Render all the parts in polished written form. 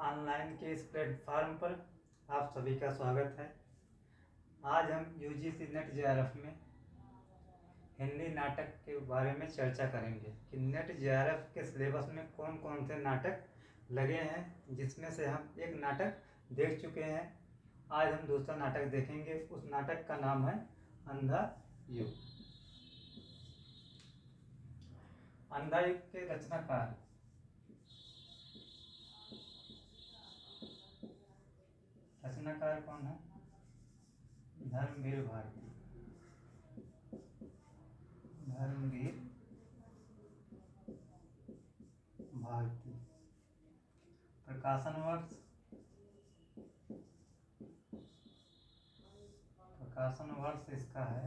Online के इस platform पर आप सभी का स्वागत है। आज हम यूजीसी नेट जेआरएफ में हिंदी नाटक के बारे में चर्चा करेंगे कि नेट जेआरएफ के सिलेबस में कौन कौन से नाटक लगे हैं, जिसमें से हम एक नाटक देख चुके हैं। आज हम दूसरा नाटक देखेंगे। उस नाटक का नाम है अंधा युग। अंधा युग के रचनाकार कौन है? धर्मवीर भारती। धर्मवीर भारती। प्रकाशन वर्ष इसका है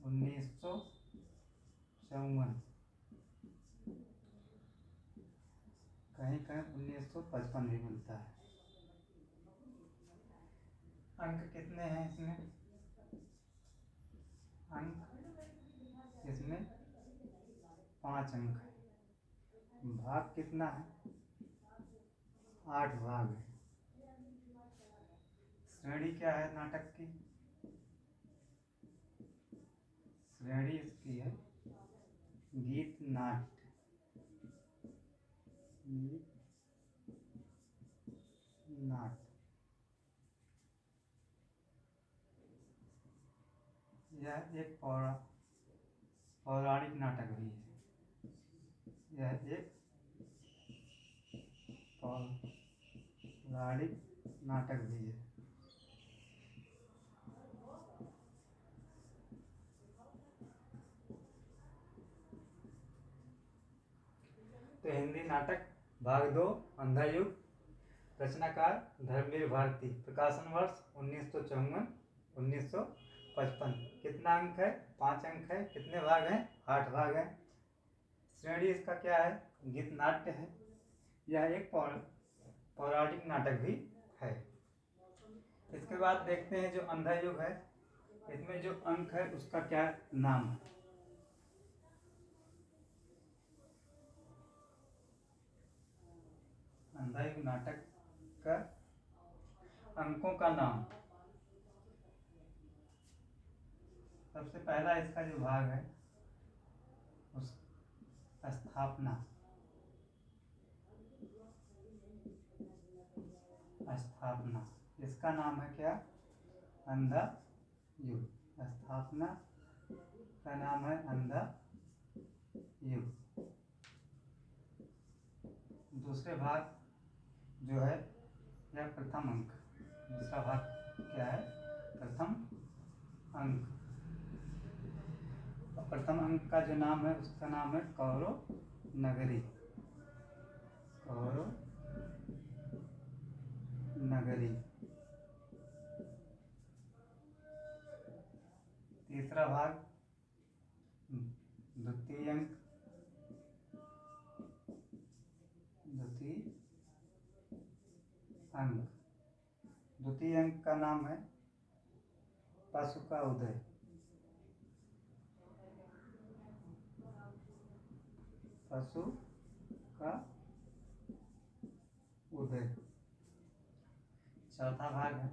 1954। कहीं कहीं 1955 भी मिलता है। अंक कितने हैं इसमें? अंक इसमें 5 अंक है। भाग कितना है? 8 भाग है। श्रेणी क्या है नाटक की? श्रेणी इसकी है गीत नाट्य। यह एक पौराणिक नाटक भी है। यह एक पौराणिक नाटक भी है। तो हिंदी नाटक भाग 2 अंधा युग। रचनाकार धर्मवीर भारती। प्रकाशन वर्ष 1954-1955। कितना अंक है? 5 अंक है। कितने भाग हैं? 8 भाग हैं। श्रेणी इसका क्या है? गीत नाट्य है। यह एक पौराणिक नाटक भी है। इसके बाद देखते हैं जो अंधा युग है, इसमें जो अंक है उसका क्या नाम है? अंधा युग नाटक का अंकों का नाम। सबसे पहला इसका जो भाग है उस स्थापना। इसका नाम है क्या? अंधा युग। स्थापना का नाम है अंधा युग। दूसरे भाग जो है यह प्रथम अंक। दूसरा भाग क्या है? प्रथम अंक। प्रथम अंक का जो नाम है उसका नाम है कौरव नगरी। कौरव नगरी। तीसरा भाग द्वितीय अंक। द्वितीय अंक का नाम है पशु का उदय। पशु का उदय। चौथा भाग है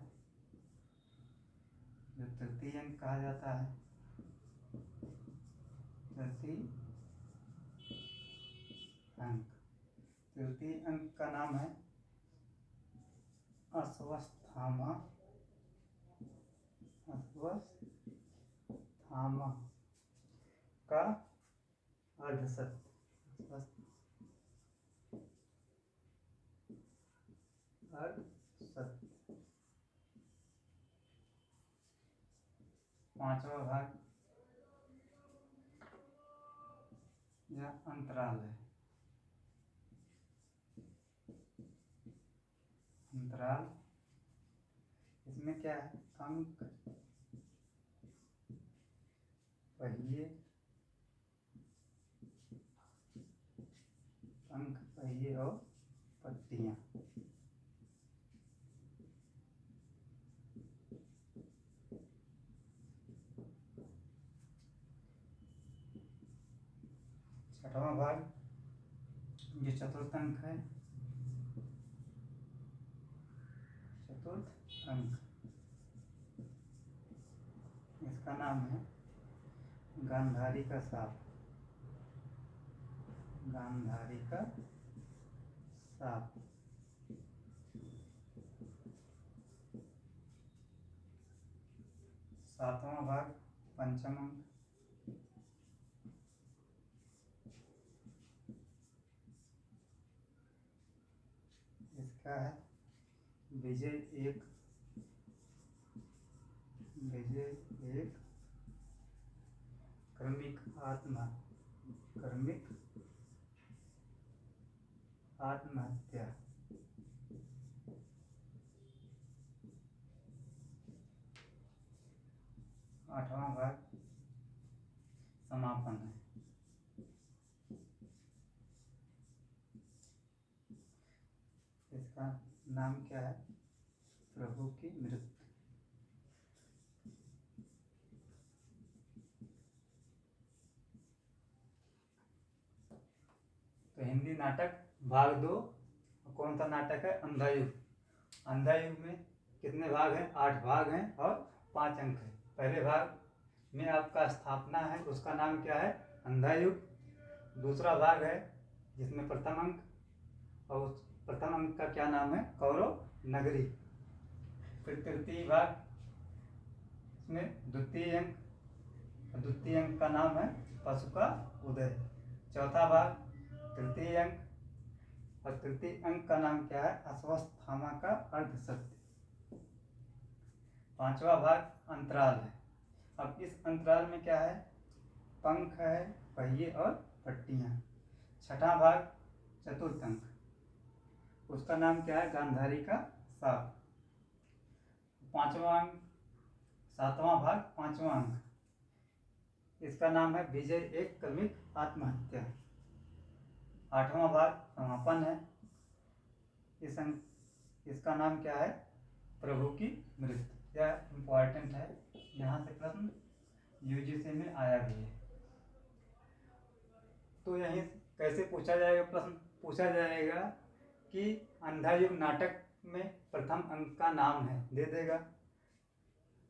जो तृतीय अंक कहा जाता है। तृतीय अंक का नाम है अश्वत्थामा। का अर्धसत्य। पांचवा भाग यह अंतराल है। अंतराल इसमें क्या है? अंक पहिए और पट्टियां। छठवां भाग जो चतुर्थ अंक है चतुर्थ अंक, इसका नाम है गांधारी का सांप। गांधारी का सांप। सातवां भाग, पंचम अंक। इसका है विजय एक। विजय एक क्रमिक आत्महत्या। आठवां भाग समापन है। इसका नाम क्या है? प्रभु की मृत्यु। तो हिंदी नाटक भाग 2। कौन सा नाटक है? अंधा युग। अंधा युग में कितने भाग हैं? 8 भाग हैं और 5 अंक है। पहले भाग में आपका स्थापना है, उसका नाम क्या है? अंधा युग। दूसरा भाग है जिसमें प्रथम अंक, और उस प्रथम अंक का क्या नाम है? कौरव नगरी। फिर तृतीय भाग, इसमें द्वितीय अंक, द्वितीय अंक का नाम है पशु का उदय। चौथा भाग तृतीय अंक, और तृतीय अंक का नाम क्या है? अश्वत्थामा का अर्धसत्य। पांचवा भाग अंतराल है। अब इस अंतराल में क्या है? पंख है, पहिए और पट्टियां। छठा भाग चतुर्थ अंक, उसका नाम क्या है? गांधारी का सांप। पांचवा अंक, सातवां भाग पांचवा अंक, इसका नाम है विजय एक क्रमिक आत्महत्या। आठवां भाग समापन है। इसका नाम क्या है? प्रभु की मृत्यु। यह इम्पोर्टेंट है, यहाँ से प्रश्न यूजीसी में आया भी है। तो यही कैसे पूछा जाएगा? प्रश्न पूछा जाएगा कि अंधा युग नाटक में प्रथम अंक का नाम है, दे देगा।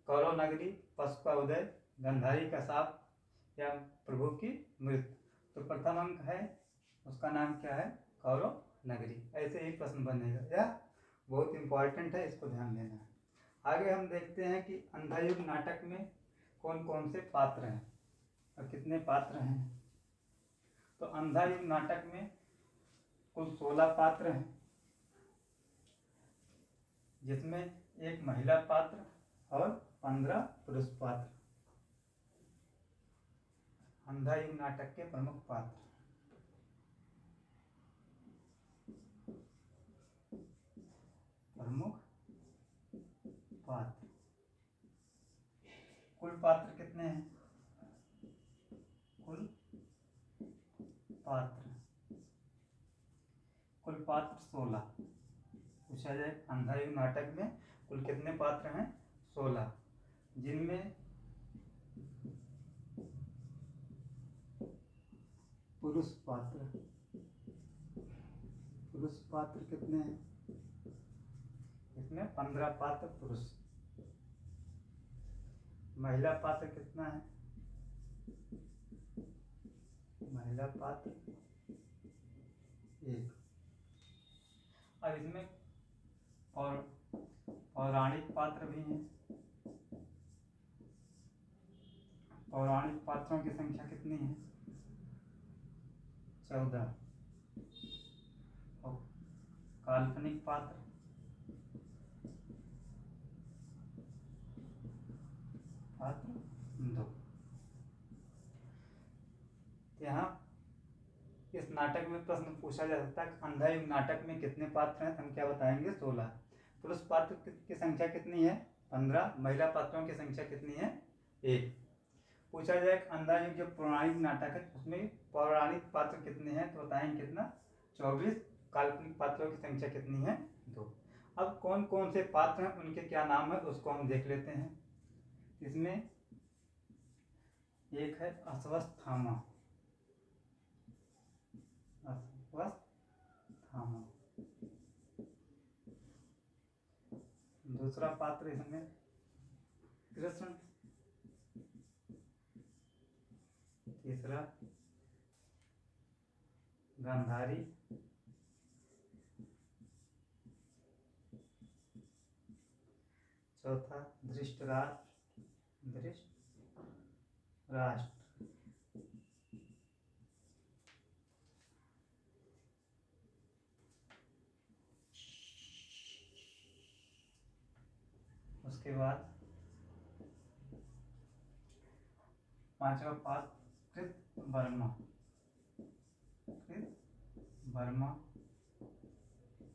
कौरव नगरी, पशु का उदय, गांधारी का सांप या प्रभु की मृत्यु। तो प्रथम अंक है, उसका नाम क्या है? कौरव नगरी। ऐसे ही प्रश्न बनेगा। यह बहुत इंपॉर्टेंट है, इसको ध्यान देना है। आगे हम देखते हैं कि अंधा युग नाटक में कौन कौन से पात्र हैं और कितने पात्र हैं। तो अंधा युग नाटक में कुल 16 पात्र हैं, जिसमें एक महिला पात्र और 15 पुरुष पात्र। अंधा युग नाटक के प्रमुख पात्र। प्रमुख पात्र। कुल पात्र कितने हैं? कुल पात्र 16। पूछा जाए अंधा युग नाटक में कुल कितने पात्र हैं? 16, जिनमें पुरुष पात्र कितने हैं? इसमें 15 पात्र पुरुष। महिला पात्र कितना है? महिला पात्र 1। अब इसमें पौराणिक पात्र भी हैं। पौराणिक पात्रों की संख्या कितनी है? 14। और काल्पनिक पात्र 2। यहाँ इस नाटक में प्रश्न पूछा जा सकता है, अंधा युग नाटक में कितने पात्र हैं? हम क्या बताएंगे? 16। पुरुष पात्र की संख्या कितनी है? 15। महिला पात्रों की संख्या कितनी है? 1। पूछा जाए अंधा युग जो पौराणिक नाटक है उसमें पौराणिक पात्र कितने हैं? तो बताएंगे कितना? 24। काल्पनिक पात्रों की संख्या कितनी है? 2। अब कौन कौन से पात्र हैं, उनके क्या नाम है, उसको हम देख लेते हैं। इसमें एक है अश्वत्थामा। दूसरा पात्र इसमें कृष्ण, तीसरा गांधारी, चौथा धृतराष्ट्र। उसके बाद पांचवा पात्र कृतवर्मा।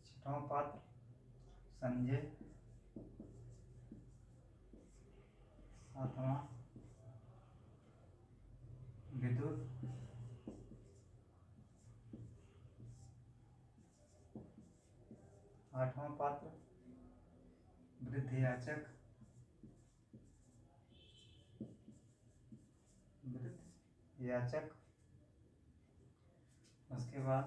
छठवां पात्र संजय। सातवां विदुर। आठवां पात्र वृद्धयाचक। उसके बाद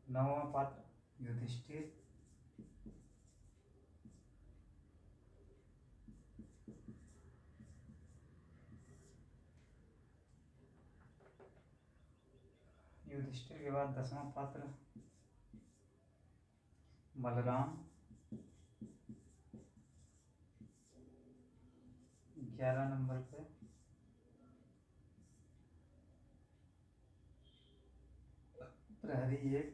नौवां पात्र युधिष्ठिर। युधिष्ठिर के बाद 10वां पात्र बलराम। 11 नंबर पे प्रहरी 1।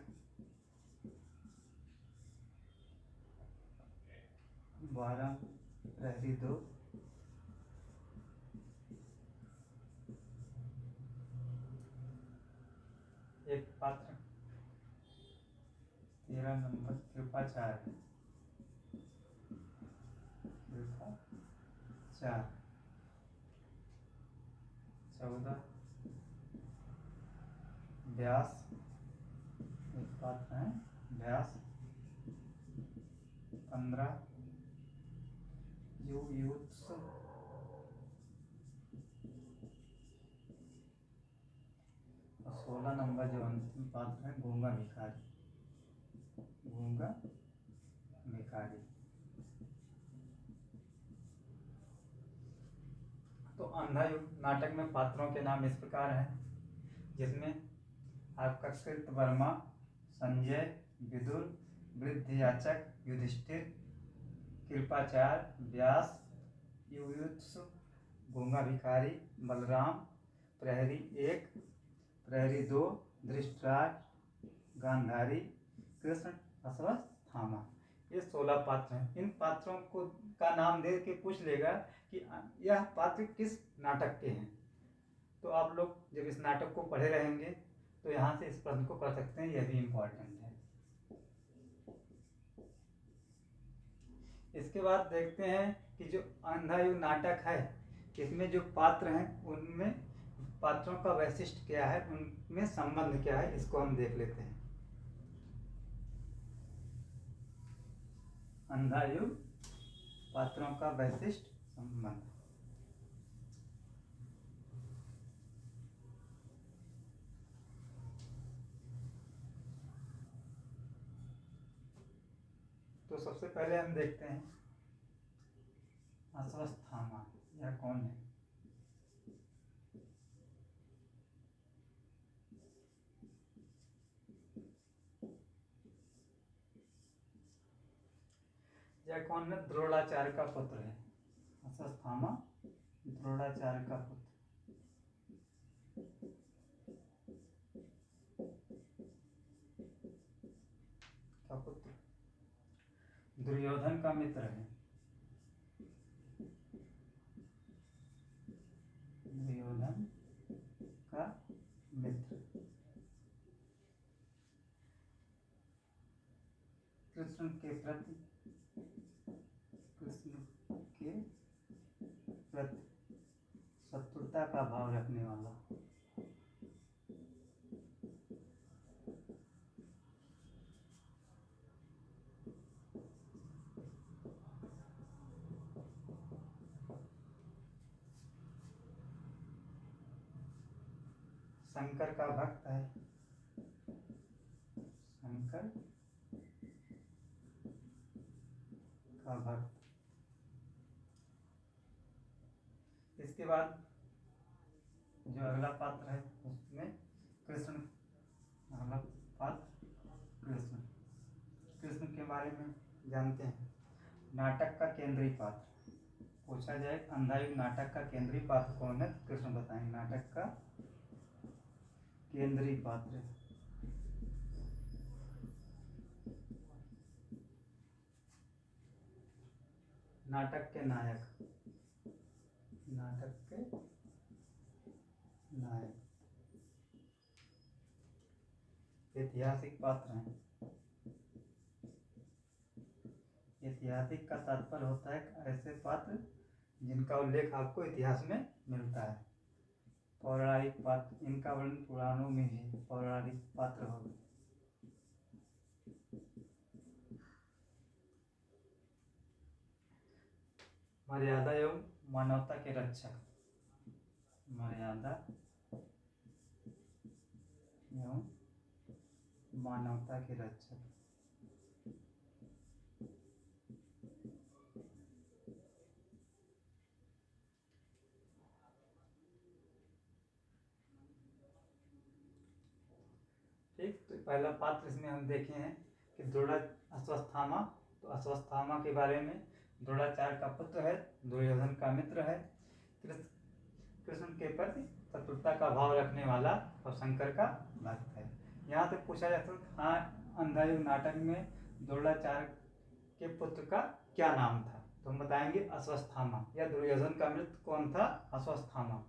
12 प्रहरी 2। एक पात्र 13 नंबर कृपाचार्य। 14 व्यास। एक पात्र है व्यास। 15 युयुत्सु। 16 नंबर जो अंतिम पात्र है गूंगा भिखारी। तो अंधा युग नाटक में पात्रों के नाम इस प्रकार हैं, जिसमें आपका कृतवर्मा, संजय, विदुर, वृद्धयाचक, युधिष्ठिर, कृपाचार्य, व्यास, युयुत्सु, गूंगा भिखारी, बलराम, प्रहरी 1, प्रहरी 2, धृतराष्ट्र, गांधारी, कृष्ण, अश्वत्थामा। ये 16 पात्र हैं। इन पात्रों को का नाम दे के पूछ लेगा कि यह पात्र किस नाटक के हैं, तो आप लोग जब इस नाटक को पढ़े रहेंगे तो यहाँ से इस प्रश्न को कर सकते हैं। यह भी इम्पोर्टेंट है। इसके बाद देखते हैं कि जो अंधा युग नाटक है, इसमें जो पात्र हैं उनमें पात्रों का वैशिष्ट्य क्या है, उनमें संबंध क्या है, इसको हम देख लेते हैं। अंधा युग पात्रों का वैशिष्ट संबंध। तो सबसे पहले हम देखते हैं अश्वत्थामा। यह कौन है? यह कौन है? द्रोणाचार्य का पुत्र है। अश्वत्थामा द्रोणाचार्य का पुत्र। दुर्योधन का मित्र है। दुर्योधन का मित्र। कृष्ण के प्रति शत्रुता का भाव रखने वाला। शंकर का भक्त है। शंकर का भक्त। इसके बाद जो अगला पात्र है उसमें कृष्ण, अगला पात्र कृष्ण। कृष्ण के बारे में जानते हैं। नाटक का केंद्रीय पात्र पूछा जाए, अंधा युग नाटक का केंद्रीय पात्र कौन है? कृष्ण बताएंगे। नाटक का केंद्रीय पात्र, नाटक के नायक, नाटक के नायक, ऐतिहासिक पात्र हैं। ऐतिहासिक का तात्पर्य होता है ऐसे पात्र जिनका उल्लेख आपको इतिहास में मिलता है। पौराणिक पात्र, इनका वर्णन पुराणों में है, पौराणिक पात्र हो गए। मर्यादा एवं मानवता के रक्षक, मर्यादा एवं मानवता के रक्षक। ठीक, तो पहला पात्र इसमें हम देखे हैं कि अश्वत्थामा। तो अश्वत्थामा के बारे में, द्रोणाचार्य का पुत्र है, दुर्योधन का मित्र है, कृष्ण के प्रति शत्रुता का भाव रखने वाला और शंकर का भक्त है। यहाँ तक पूछा जा सकता, हाँ, अंधा युग नाटक में द्रोणाचार्य के पुत्र का क्या नाम था? तो हम बताएंगे अश्वत्थामा। या दुर्योधन का मित्र कौन था? अश्वत्थामा।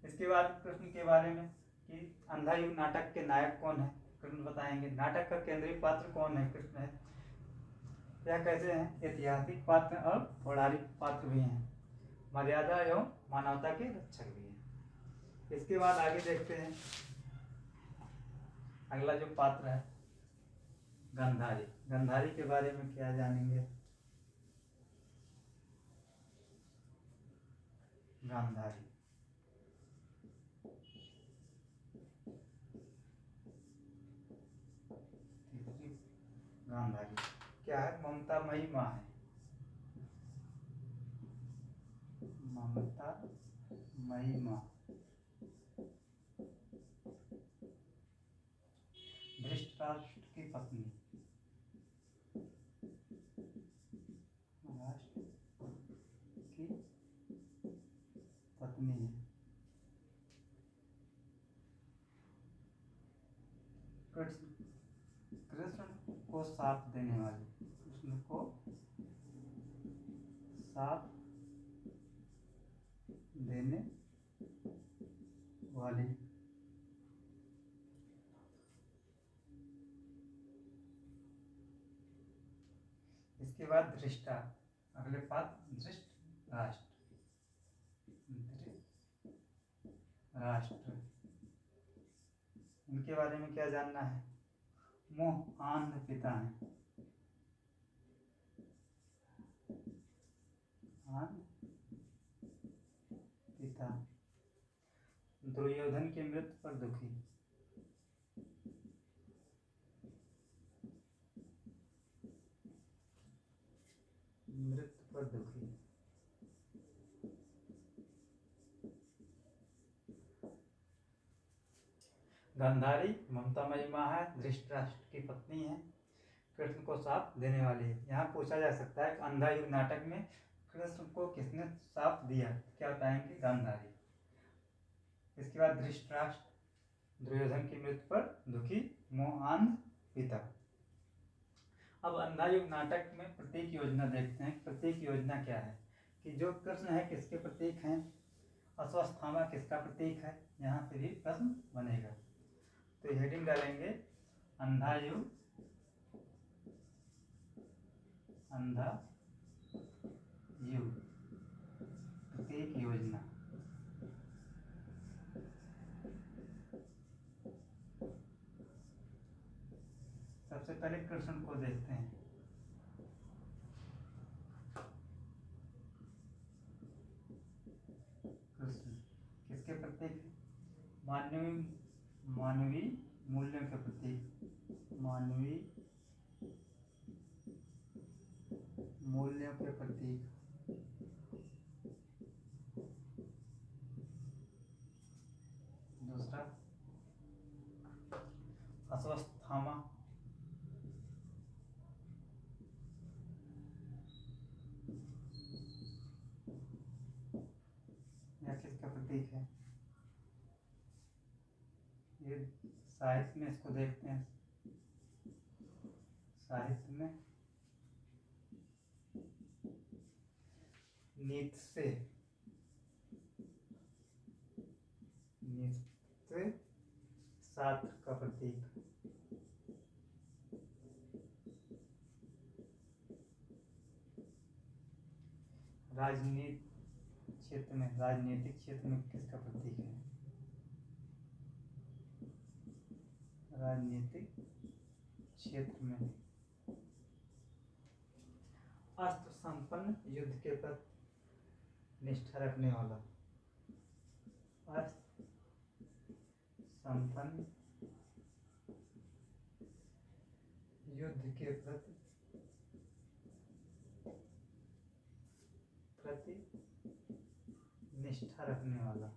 इसके बाद कृष्ण के बारे में कि अंधा युग नाटक के नायक कौन है? कृष्ण बताएंगे। नाटक का केंद्रीय पात्र कौन है? कृष्ण है। क्या कहते हैं? ऐतिहासिक पात्र और पौराणिक पात्र भी हैं। मर्यादा एवं मानवता के रक्षक भी हैं। इसके बाद आगे देखते हैं, अगला जो पात्र है गांधारी। गांधारी के बारे में क्या जानेंगे? गांधारी, गांधारी क्या है? ममतामयी माँ है, ममतामयी माँ। धृतराष्ट्र की पत्नी, राष्ट्र की पत्नी है। कृष्ण को साथ देने वाली, कृष्ण को साथ देने वाली। इसके बाद धृष्टा, अगले पात्र धृतराष्ट्र। धृतराष्ट्र, इनके बारे में क्या जानना है? मोह आंध पिता है, आंध पिता। दुर्योधन की मृत्यु पर दुखी, मृत्यु पर दुखी। गांधारी ममतामयी माँ है, धृतराष्ट्र की पत्नी है, कृष्ण को साथ देने वाली है। यहाँ पूछा जा सकता है अंधा युग नाटक में कृष्ण को किसने साथ दिया? क्या बताएंगे? गांधारी। इसके बाद धृतराष्ट्र दुर्योधन की मृत्यु पर दुखी, मोहांध पिता। अब अंधा युग नाटक में प्रतीक योजना देखते हैं। प्रतीक योजना क्या है? कि जो कृष्ण है किसके प्रतीक हैं? अश्वत्थामा किसका प्रतीक है? यहाँ पे भी प्रश्न बनेगा। तो हेडिंग डालेंगे अंधा युग, अंधा युग प्रतीक योजना। सबसे पहले कृष्ण को देखते हैं। कृष्ण किसके प्रतीक? मानवीय मूल्यों के प्रतीक, मानवीय मूल्यों के प्रतीक। दूसरा अश्वत्थामा, यह किसका प्रतीक है? ये साहित्य में इसको देखते हैं। साहित्य में नीत्से, नीत्से सात्र का प्रतीक। राजनीति क्षेत्र में, राजनीतिक क्षेत्र में किसका प्रतीक है? राजनीतिक क्षेत्र में अस्त्र संपन्न, युद्ध के प्रति निष्ठा रखने वाला। अस्त्र संपन्न, युद्ध के प्रति निष्ठा रखने वाला।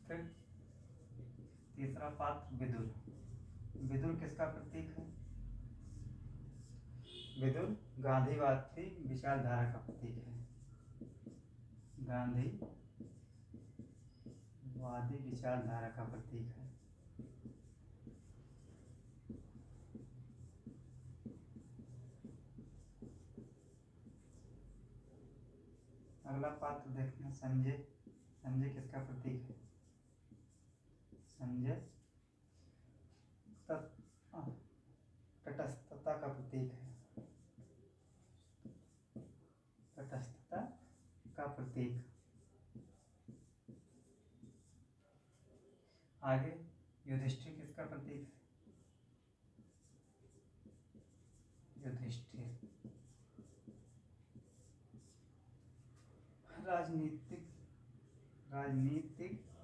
फिर तीसरा पात्र विदुर। विदुर किसका प्रतीक है? विदुर गांधीवादी विचारधारा का प्रतीक है। गांधीवादी विचारधारा का प्रतीक है। अगला पात्र देखते हैं संजय। संजय किसका प्रतीक है? संजय तटस्थता का प्रतीक है। तटस्थता का प्रतीक। आगे युधिष्ठिर किसका प्रतीक है? युधिष्ठिर राजनीतिक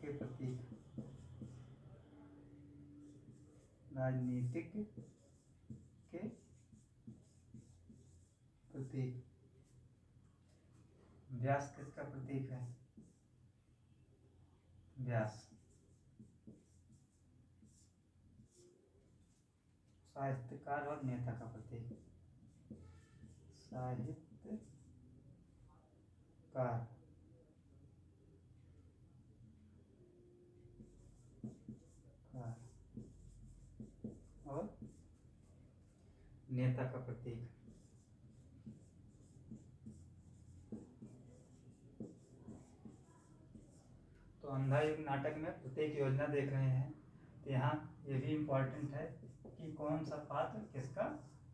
के प्रतीक। राजनीतिक के प्रतीक। व्यास किसका प्रतीक है? व्यास साहित्यकार और नेता का प्रतीक। साहित्यकार और नेता का प्रतीक। तो अंधा युग नाटक में प्रत्येक योजना देख रहे हैं, तो यहाँ ये भी इम्पोर्टेंट है कि कौन सा पात्र किसका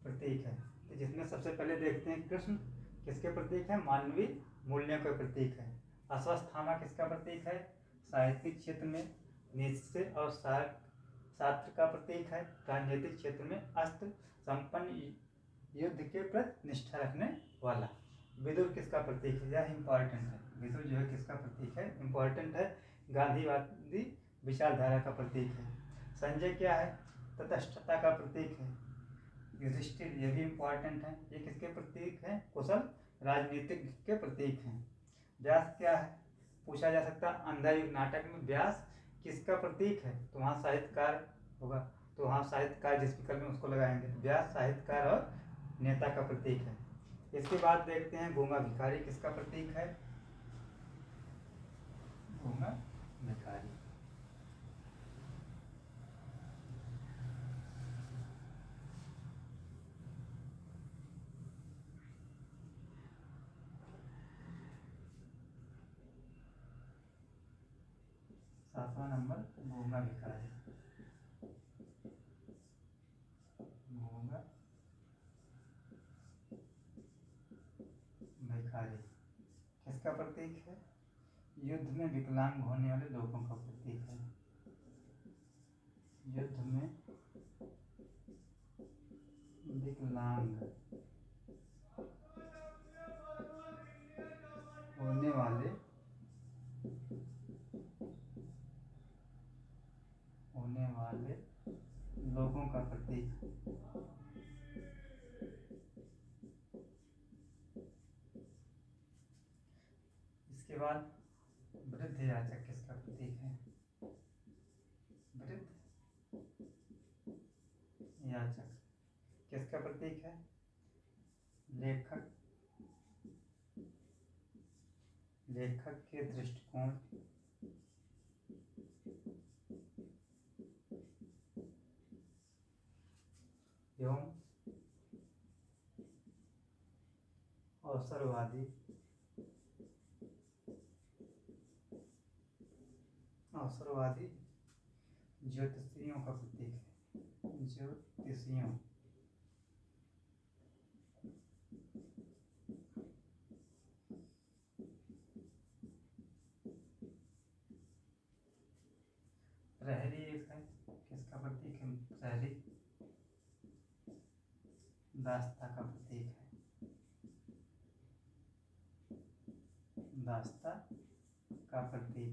प्रतीक है। तो जिसमें सबसे पहले देखते हैं कृष्ण किसके प्रतीक है? मानवीय मूल्यों के प्रतीक है। अश्वत्थामा किसका प्रतीक है? साहित्यिक क्षेत्र में नीत्से और सात्र का प्रतीक है। राजनीतिक क्षेत्र में अस्त्र संपन्न, युद्ध के प्रति निष्ठा रखने वाला। विदुर किसका प्रतीक है? यह इम्पोर्टेंट है। विदुर जो है किसका प्रतीक है? इम्पोर्टेंट है। गांधीवादी विचारधारा का प्रतीक है। संजय क्या है? तटस्थता का प्रतीक है। युधिष्ठिर ये भी इम्पोर्टेंट है। ये किसके प्रतीक हैं? कुशल राजनीतिक के प्रतीक हैं। व्यास क्या है? पूछा जा सकता है अंधा युग नाटक में व्यास किसका प्रतीक है? तो वहाँ साहित्यकार होगा, तो वहाँ साहित्यकार जिस विकल्प में उसको लगाएंगे। व्यास साहित्यकार और नेता का प्रतीक है। इसके बाद देखते हैं गूंगा भिखारी किसका प्रतीक है? गूंगा भिखारी। सातवां नंबर गूंगा भिखारी। गूंगा भिखारी किसका प्रतीक है? युद्ध में विकलांग होने वाले लोगों का प्रतीक है। युद्ध में विकलांग होने वाले इसके बाद वृद्धयाचक किसका प्रतीक है? वृद्धयाचक किसका प्रतीक है? लेखक के दृष्टिकोण एवं अवसरवादी ज्योतिषियों का प्रतीक है। ज्योतिषियों प्रहरी एक है, किसका प्रतीक है? प्रहरी दास्ता का प्रतीक है। दास्ता का प्रतीक।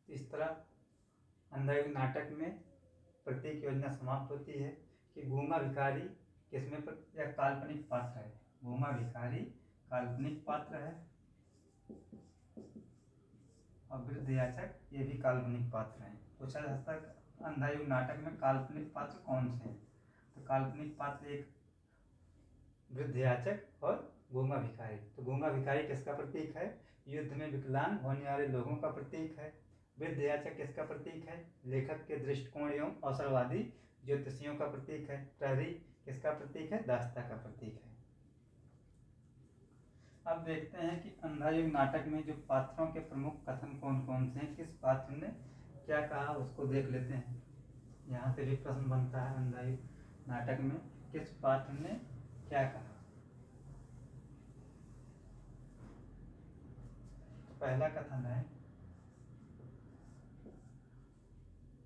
इस तरह अंधायुग नाटक में प्रतीक योजना समाप्त होती है कि गूंगा भिखारी किसमें यह काल्पनिक पात्र है। गूंगा भिखारी काल्पनिक पात्र है और वृद्धयाचक ये भी काल्पनिक पात्र हैं। पूछा जा सकता है अंधायुग नाटक में काल्पनिक पात्र कौन से हैं? तो काल्पनिक पात्र एक वृद्धयाचक और गूंगा भिखारी। तो गूंगा भिखारी किसका प्रतीक है? युद्ध में विकलांग होने वाले लोगों का प्रतीक है। वृद्धयाचक किसका प्रतीक है? लेखक के दृष्टिकोण एवं अवसरवादी ज्योतिषियों का प्रतीक है। प्रहरी किसका प्रतीक है? दास्ता का प्रतीक है। अब देखते हैं कि अंधायुग नाटक में जो पात्रों के प्रमुख कथन कौन कौन से हैं, किस पात्र ने क्या कहा, उसको देख लेते हैं। यहाँ से भी प्रश्न बनता है अंधायुग नाटक में किस पात्र ने क्या कहा। तो पहला कथन है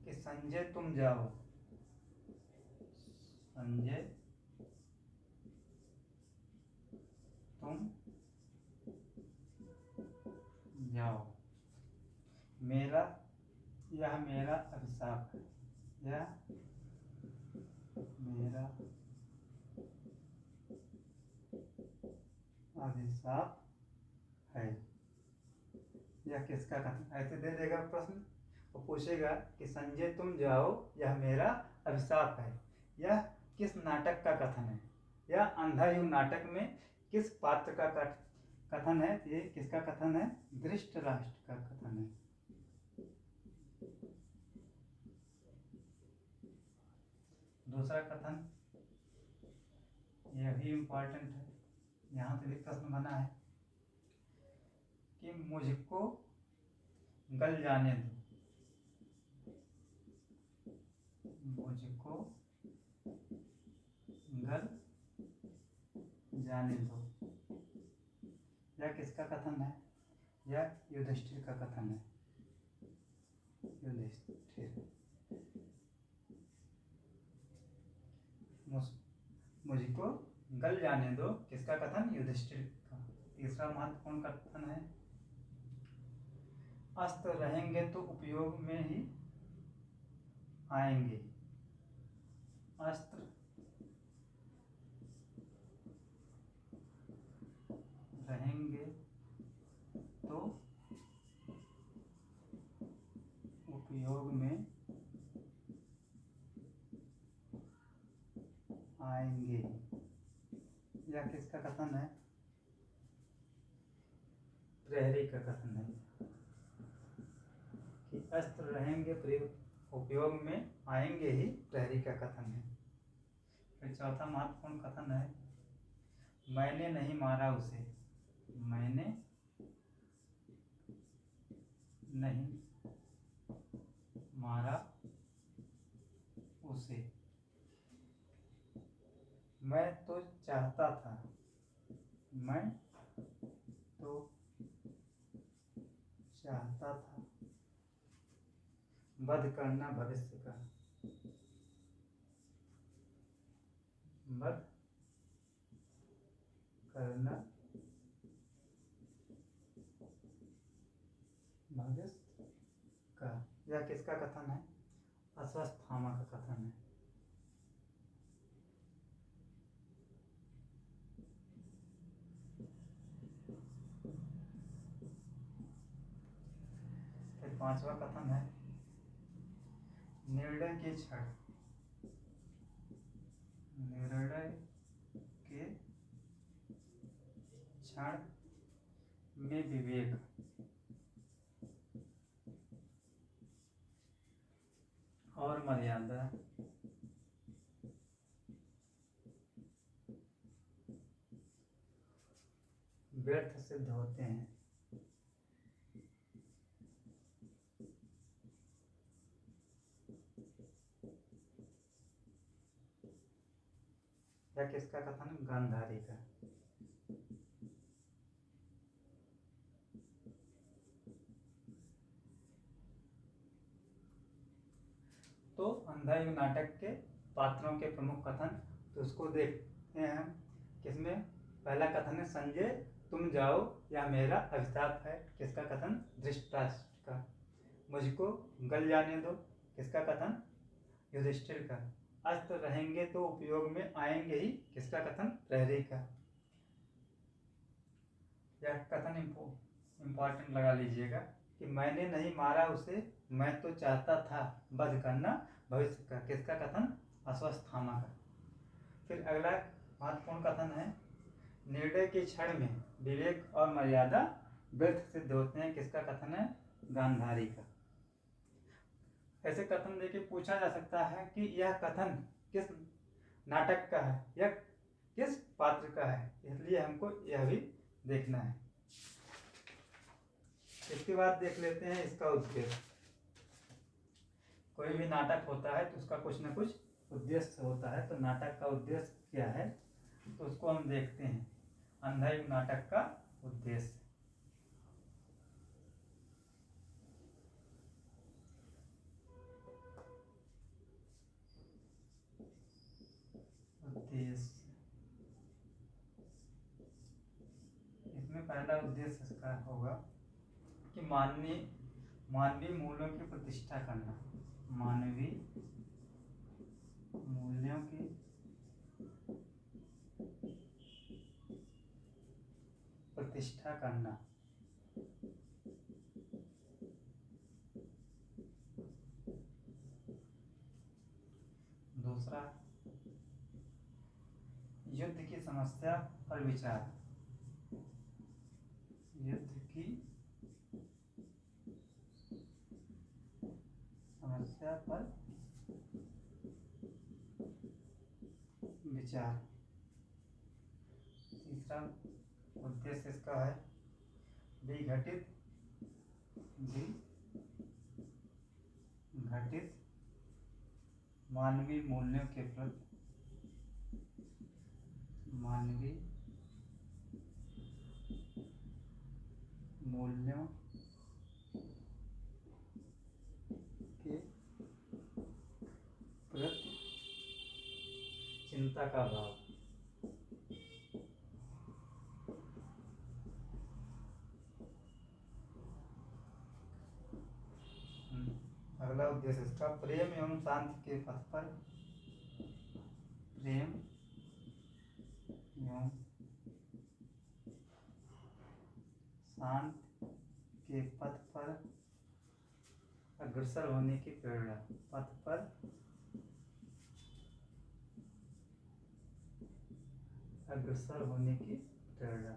कि संजय तुम जाओ, संजय तुम जाओ, यह मेरा अभिशाप है, यह मेरा अभिशाप है। यह किसका कथन? ऐसे दे देगा प्रश्न और पूछेगा कि संजय तुम जाओ, यह मेरा अभिशाप है। यह किस नाटक का कथन है? यह अंधायुग नाटक में किस पात्र का कथन है? ये किसका कथन है? धृतराष्ट्र का कथन है। दूसरा कथन यह भी इम्पोर्टेंट है, यहाँ से भी प्रश्न बना है कि मुझको गल जाने दो, मुझको गल जाने दो। यह किसका कथन है? यह युधिष्ठिर का कथन है। युधिष्ठिर मुझको गल जाने दो, किसका कथन? युधिष्ठिर का। तीसरा महत्वपूर्ण कथन है अस्त्र रहेंगे तो उपयोग में ही आएंगे, अस्त्र रहेंगे तो उपयोग में आएंगे। यह किसका कथन है? प्रहरी का कथन है कि अस्त्र रहेंगे उपयोग में आएंगे ही, प्रहरी का कथन है। फिर चौथा महत्वपूर्ण कथन है मैंने नहीं मारा उसे, मैंने नहीं मारा उसे, मैं तो चाहता था, मैं तो चाहता था वध करना भविष्य का, वध करना भविष्य का। यह किसका कथन है? अश्वत्थामा का कथन है। फिर पांचवा कथन है निर्णय के क्षण, निर्णय के क्षण में विवेक, और मर्यादा व्यर्थ सिद्ध होते हैं। या किसका कथन? गांधारी का। तो अंधा युग नाटक के पात्रों के प्रमुख कथन, तो उसको देखते हैं हम। किसमें? पहला कथन है संजय तुम जाओ या मेरा अभिशाप है, किसका कथन? धृतराष्ट्र का। मुझको गल जाने दो, किसका कथन? युधिष्ठिर का। अस्त्र रहेंगे तो उपयोग में आएंगे ही, किसका कथन? प्रहरी का। यह कथन इम्पोर्टेंट लगा लीजिएगा कि मैंने नहीं मारा उसे, मैं तो चाहता था वध करना भविष्य का, किसका कथन? अश्वत्थामा का। फिर अगला महत्वपूर्ण कथन है निर्णय के क्षण में विवेक और मर्यादा व्यर्थ सिद्ध होते हैं, किसका कथन है? गांधारी का। ऐसे कथन देके पूछा जा सकता है कि यह कथन किस नाटक का है, यह किस पात्र का है, इसलिए हमको यह भी देखना है। इसके बाद देख लेते हैं इसका उद्देश्य। कोई भी नाटक होता है तो उसका कुछ न कुछ उद्देश्य होता है, तो नाटक का उद्देश्य क्या है तो उसको हम देखते हैं। अंधा युग नाटक का उद्देश्य, इसमें पहला उद्देश्य इसका होगा कि मानवीय मूल्यों की प्रतिष्ठा करना, मानवीय मूल्यों की प्रतिष्ठा करना। दूसरा युद्ध की समस्या पर विचार, युद्ध की समस्या पर विचार। तीसरा उद्देश्य इसका है विघटित मानवीय मूल्यों के प्रति, मानवीय मूल्यों के प्रति चिंता का भाव। अगला उद्देश्य इसका प्रेम एवं शांति के पथ पर, प्रेम एवं शांति के पथ पर अग्रसर होने की प्रेरणा, पथ पर अग्रसर होने की प्रेरणा।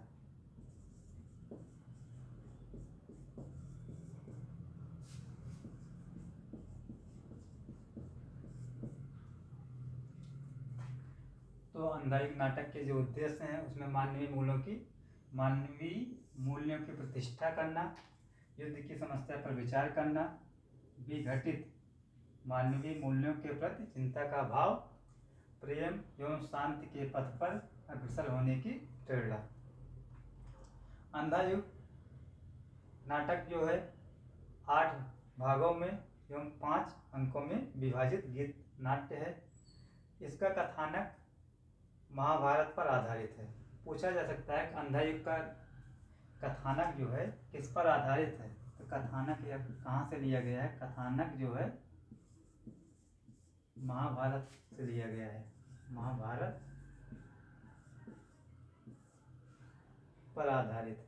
तो अंधा युग नाटक के जो उद्देश्य हैं उसमें मानवीय मूल्यों की प्रतिष्ठा करना, युद्ध की समस्या पर विचार करना, विघटित मानवीय मूल्यों के प्रति चिंता का भाव, प्रेम एवं शांति के पथ पर अग्रसर होने की प्रेरणा। अंधा युग नाटक जो है 8 भागों में एवं 5 अंकों में विभाजित गीत नाट्य है। इसका कथानक महाभारत पर आधारित है। पूछा जा सकता है कि अंधा युग का कथानक जो है किस पर आधारित है, तो कथानक यह कहाँ से लिया गया है? कथानक जो है महाभारत से लिया गया है, महाभारत पर आधारित है।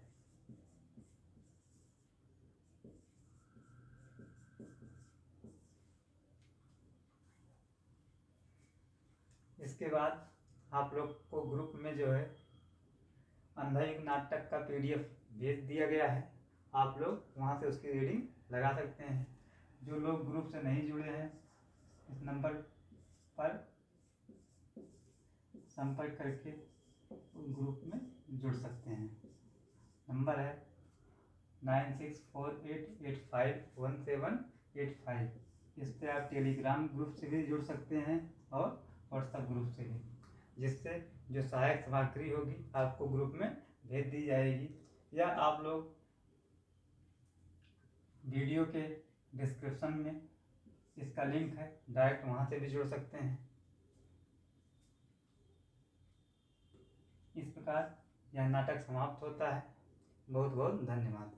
इसके बाद आप लोग को ग्रुप में जो है अंधायुग नाटक का PDF भेज दिया गया है, आप लोग वहाँ से उसकी रीडिंग लगा सकते हैं। जो लोग ग्रुप से नहीं जुड़े हैं, इस नंबर पर संपर्क करके ग्रुप में जुड़ सकते हैं। नंबर है 9648851785। इस पर आप टेलीग्राम ग्रुप से भी जुड़ सकते हैं और व्हाट्सएप ग्रुप से भी, जिससे जो सहायक सामग्री होगी आपको ग्रुप में भेज दी जाएगी, या आप लोग वीडियो के डिस्क्रिप्शन में इसका लिंक है, डायरेक्ट वहाँ से भी जुड़ सकते हैं। इस प्रकार यह नाटक समाप्त होता है। बहुत बहुत धन्यवाद।